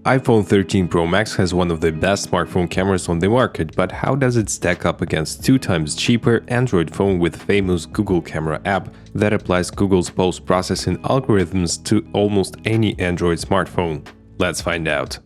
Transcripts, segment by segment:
iPhone 13 Pro Max has one of the best smartphone cameras on the market, but how does it stack up against 2 times cheaper Android phone with famous Google Camera app that applies Google's post-processing algorithms to almost any Android smartphone? Let's find out.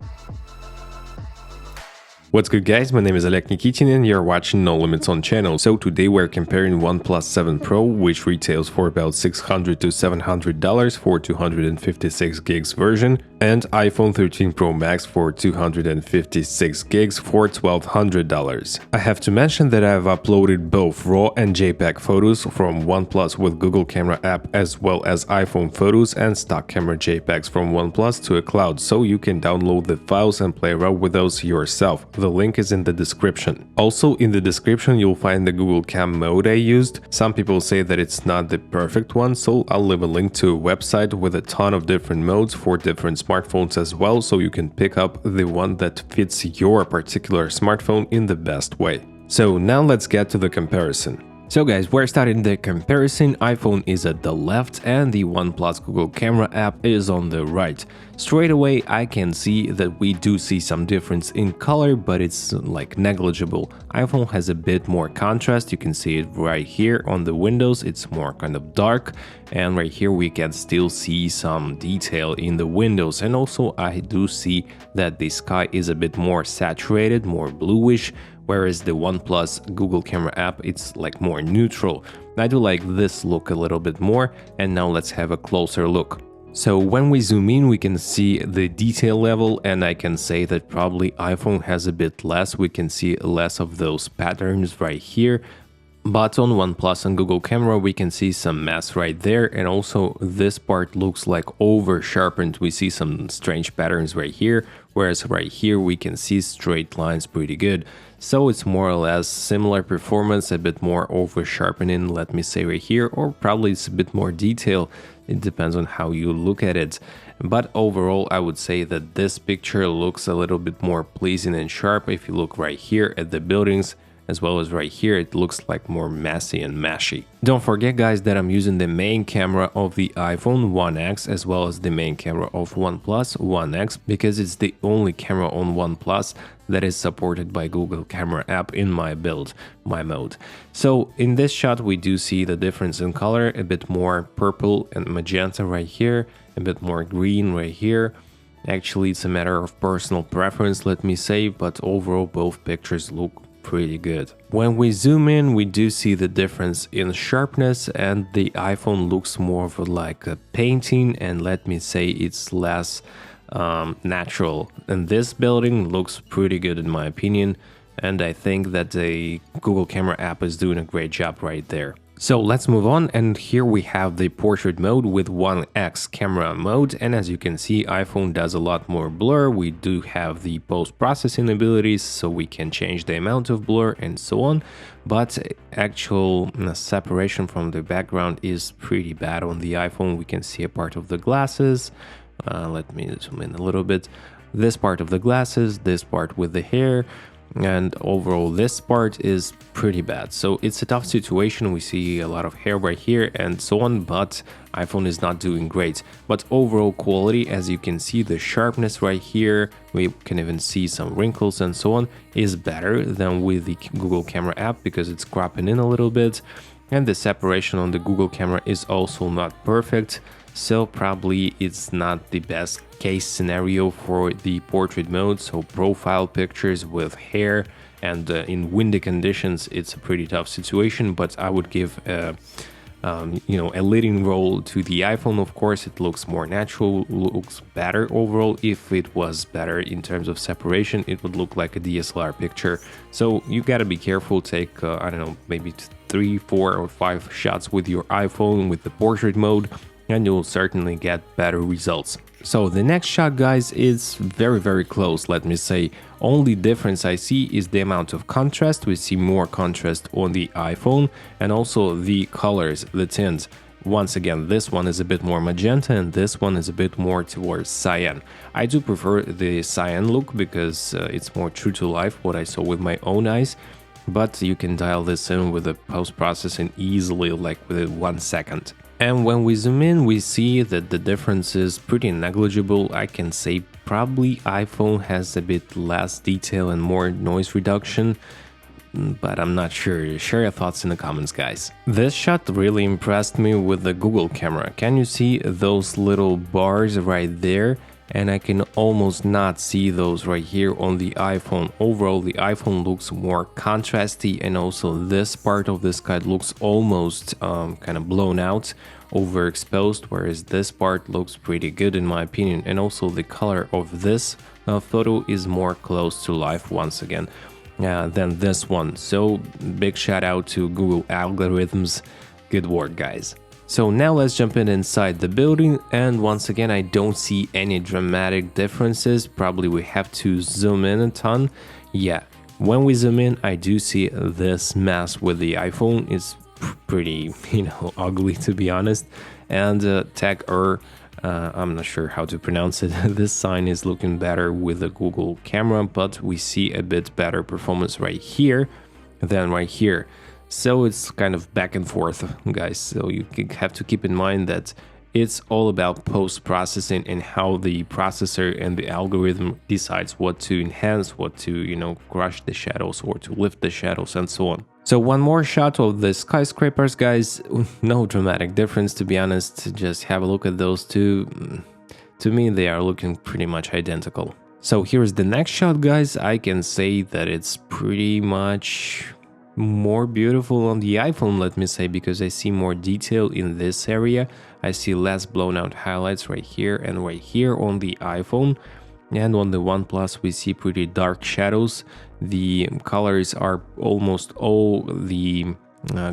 What's good guys, my name is Oleg Nikitin and you're watching No Limits on channel. So today we're comparing OnePlus 7 Pro, which retails for about $600 to $700 for 256 gigs version, and iPhone 13 Pro Max for 256 gigs for $1,200. I have to mention that I've uploaded both RAW and JPEG photos from OnePlus with Google Camera app, as well as iPhone photos and stock camera JPEGs from OnePlus to a cloud, so you can download the files and play around with those yourself. The link is in the description. Also in the description you'll find the Google Cam mode I used. Some people say that it's not the perfect one, so I'll leave a link to a website with a ton of different modes for different smartphones as well, so you can pick up the one that fits your particular smartphone in the best way. So now let's get to the comparison. So guys, we're starting the comparison. iPhone is at the left and the OnePlus Google Camera app is on the right. Straight away I can see that we do see some difference in color, but it's like negligible. iPhone has a bit more contrast, you can see it right here on the windows, it's more kind of dark, and right here we can still see some detail in the windows. And also I do see that the sky is a bit more saturated, more bluish, whereas the OnePlus Google Camera app, it's like more neutral. I do like this look a little bit more, and now let's have a closer look. So when we zoom in, we can see the detail level, and I can say that probably iPhone has a bit less. We can see less of those patterns right here. But on OnePlus and Google Camera, we can see some mess right there, and also this part looks like over sharpened. We see some strange patterns right here, whereas right here we can see straight lines pretty good. So it's more or less similar performance, a bit more over sharpening, let me say right here, or probably it's a bit more detail. It depends on how you look at it. But overall, I would say that this picture looks a little bit more pleasing and sharp. If you look right here at the buildings, as well as right here, it looks like more messy and meshy. Don't forget guys that I'm using the main camera of the iPhone 1X as well as the main camera of OnePlus 1X, because it's the only camera on OnePlus that is supported by Google Camera app in my build, my mode. So in this shot we do see the difference in color, a bit more purple and magenta right here, a bit more green right here. Actually it's a matter of personal preference, let me say, but overall both pictures look pretty good. When we zoom in, we do see the difference in sharpness, and the iPhone looks more of like a painting, and let me say it's less natural. And this building looks pretty good in my opinion, and I think that the Google Camera app is doing a great job right there. So let's move on, and here we have the portrait mode with 1x camera mode, and as you can see iPhone does a lot more blur. We do have the post-processing abilities, so we can change the amount of blur and so on, but actual separation from the background is pretty bad on the iPhone. We can see a part of the glasses, let me zoom in a little bit, this part of the glasses, this part with the hair, and overall this part is pretty bad. So it's a tough situation. We see a lot of hair right here and so on, but iPhone is not doing great. But overall quality, as you can see, the sharpness right here, we can even see some wrinkles and so on, is better than with the Google Camera app because it's cropping in a little bit, and the separation on the Google Camera is also not perfect. So probably it's not the best case scenario for the portrait mode. So profile pictures with hair and in windy conditions, it's a pretty tough situation, but I would give a leading role to the iPhone. Of course, it looks more natural, looks better overall. If it was better in terms of separation, it would look like a DSLR picture. So you gotta be careful, take, I don't know, maybe 3, 4 or 5 shots with your iPhone with the portrait mode, and you'll certainly get better results. So the next shot guys is very close, let me say. Only difference I see is the amount of contrast. We see more contrast on the iPhone, and also the colors, the tints. Once again, this one is a bit more magenta and this one is a bit more towards cyan. I do prefer the cyan look because it's more true to life, what I saw with my own eyes. But you can dial this in with the post-processing easily, like within 1 second. And when we zoom in, we see that the difference is pretty negligible. I can say Probably iPhone has a bit less detail and more noise reduction, but I'm not sure. Share your thoughts in the comments, guys. This shot really impressed me with the Google camera. Can you see those little bars right there? And I can almost not see those right here on the iPhone. Overall, the iPhone looks more contrasty, and also this part of the sky looks almost kind of blown out, overexposed, whereas this part looks pretty good in my opinion. And also the color of this photo is more close to life once again than this one. So big shout out to Google algorithms. Good work, guys. So now let's jump inside the building, and once again I don't see any dramatic differences. Probably we have to zoom in a ton. Yeah, when we zoom in I do see this mess with the iPhone. It's pretty, ugly, to be honest. And tag I'm not sure how to pronounce it. This sign is looking better with the Google camera, but we see a bit better performance right here than right here. So it's kind of back and forth, guys. So you have to keep in mind that it's all about post-processing and how the processor and the algorithm decides what to enhance, what to, crush the shadows or to lift the shadows and so on. So one more shot of the skyscrapers, guys. No dramatic difference, to be honest. Just have a look at those two. To me, they are looking pretty much identical. So here's the next shot, guys. I can say that it's pretty much more beautiful on the iPhone, let me say, because I see more detail in this area. I see less blown out highlights right here and right here on the iPhone. And on the OnePlus we see pretty dark shadows. The colors are almost all the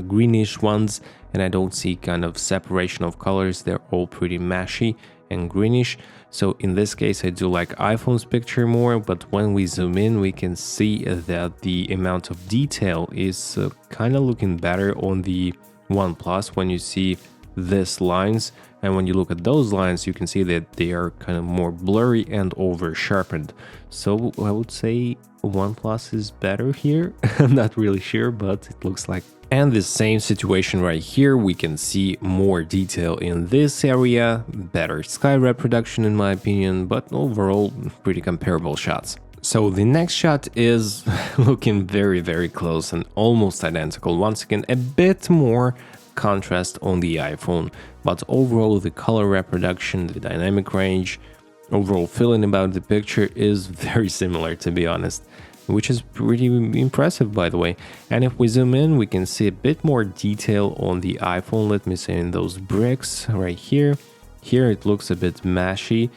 greenish ones, and I don't see kind of separation of colors. They're all pretty mashy and greenish. So in this case I do like iPhone's picture more, but when we zoom in we can see that the amount of detail is kind of looking better on the OnePlus when you see these lines, and when you look at those lines you can see that they are kind of more blurry and over sharpened. So I would say OnePlus is better here. I'm not really sure, but it looks like. And the same situation right here, we can see more detail in this area, better sky reproduction in my opinion, but overall pretty comparable shots. So the next shot is looking very, very close and almost identical. Once again, a bit more contrast on the iPhone, but overall the color reproduction, the dynamic range, overall feeling about the picture is very similar, to be honest, which is pretty impressive, by the way. And if we zoom in, we can see a bit more detail on the iPhone. Let me say in those bricks right here. Here it looks a bit mashy,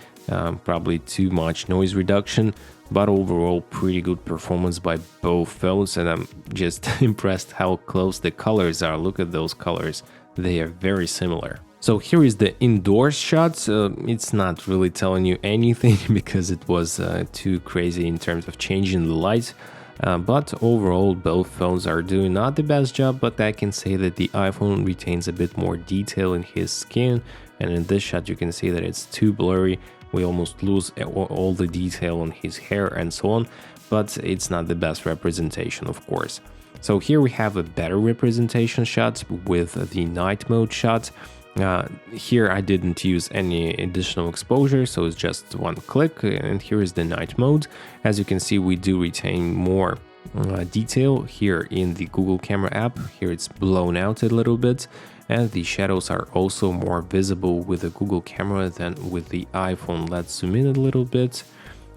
probably too much noise reduction, but overall pretty good performance by both phones. And I'm just impressed how close the colors are. Look at those colors, they are very similar. So here is the indoors shots. It's not really telling you anything because it was too crazy in terms of changing the light. But overall, both phones are doing not the best job, but I can say that the iPhone retains a bit more detail in his skin. And in this shot, you can see that it's too blurry. We almost lose all the detail on his hair and so on, but it's not the best representation, of course. So here we have a better representation shot with the night mode shot. Here I didn't use any additional exposure, so it's just one click, and here is the night mode. As you can see, we do retain more detail here in the Google camera app. Here it's blown out a little bit, and the shadows are also more visible with the Google camera than with the iPhone. Let's zoom in a little bit.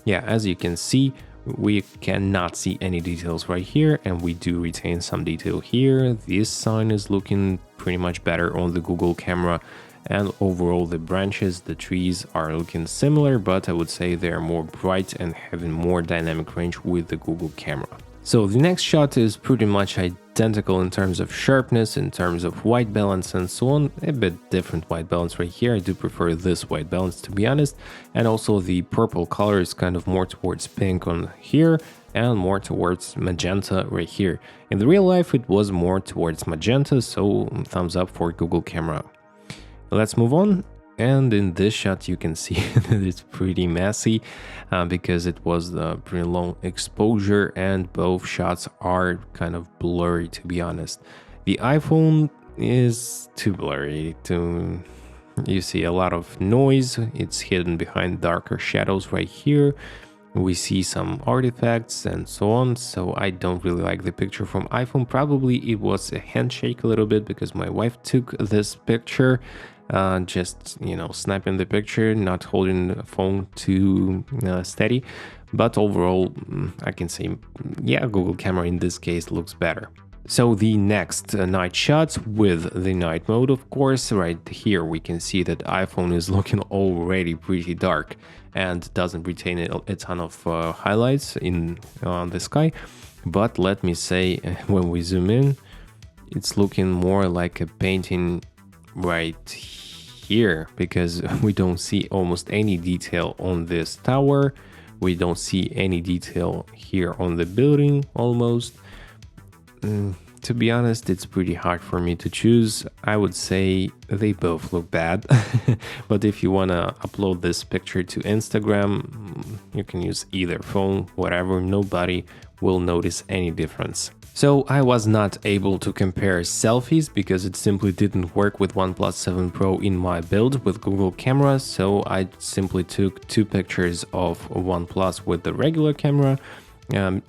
Yeah, as you can see, we cannot see any details right here, and we do retain some detail here. This sign is looking pretty much better on the Google camera, and overall the branches, the trees are looking similar, but I would say they're more bright and having more dynamic range with the Google camera. So the next shot is pretty much identical in terms of sharpness, in terms of white balance and so on. A bit different white balance right here. I do prefer this white balance, to be honest. And also the purple color is kind of more towards pink on here and more towards magenta right here. In the real life it was more towards magenta, so thumbs up for Google camera. Let's move on. And in this shot you can see that it's pretty messy because it was the pretty long exposure, and both shots are kind of blurry, to be honest. The iPhone is too blurry, You see a lot of noise. It's hidden behind darker shadows right here. We see some artifacts and so on, so I don't really like the picture from iPhone. Probably it was a handshake a little bit because my wife took this picture, just, you know, snapping the picture, not holding the phone too steady. But overall, I can say, yeah, Google camera in this case looks better. So the next night shots with the night mode, of course. Right here we can see that iPhone is looking already pretty dark and doesn't retain a ton of highlights in the sky. But let me say, when we zoom in, it's looking more like a painting right here, because we don't see almost any detail on this tower. We don't see any detail here on the building almost. To be honest, it's pretty hard for me to choose. I would say they both look bad. But if you want to upload this picture to Instagram, you can use either phone, whatever. Nobody will notice any difference. So I was not able to compare selfies because it simply didn't work with OnePlus 7 Pro in my build with Google camera. So I simply took two pictures of OnePlus with the regular camera,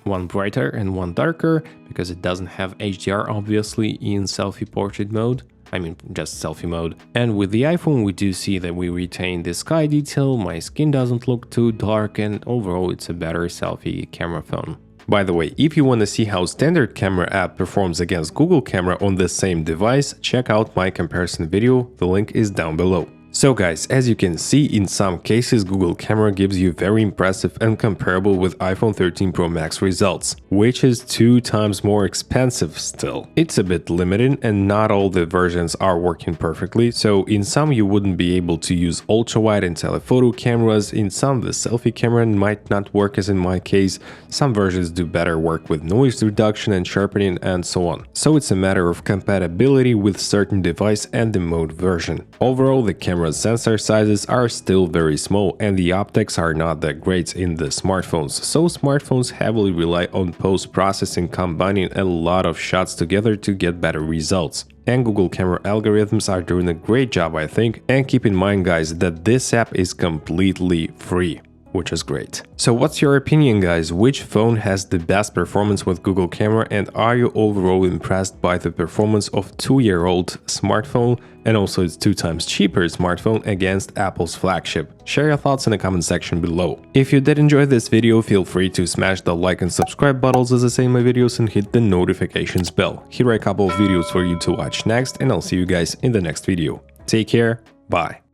one brighter and one darker, because it doesn't have HDR obviously in selfie portrait mode. I mean, just selfie mode. And with the iPhone, we do see that we retain the sky detail, my skin doesn't look too dark, and overall it's a better selfie camera phone. By the way, if you want to see how standard camera app performs against Google camera on the same device, check out my comparison video, the link is down below. So guys, as you can see, in some cases Google camera gives you very impressive and comparable with iPhone 13 Pro Max results, which is 2 times more expensive still. It's a bit limited and not all the versions are working perfectly, so in some you wouldn't be able to use ultra-wide and telephoto cameras, in some the selfie camera might not work as in my case, some versions do better work with noise reduction and sharpening and so on. So it's a matter of compatibility with certain device and the mode version. Overall, the camera sensor sizes are still very small and the optics are not that great in the smartphones, so smartphones heavily rely on post-processing, combining a lot of shots together to get better results. And Google camera algorithms are doing a great job, I think, and keep in mind guys that this app is completely free, which is great. So what's your opinion guys? Which phone has the best performance with Google camera, and are you overall impressed by the performance of 2-year-old smartphone and also its 2 times cheaper smartphone against Apple's flagship? Share your thoughts in the comment section below. If you did enjoy this video, feel free to smash the like and subscribe buttons as I say in my videos and hit the notifications bell. Here are a couple of videos for you to watch next, and I'll see you guys in the next video. Take care, bye.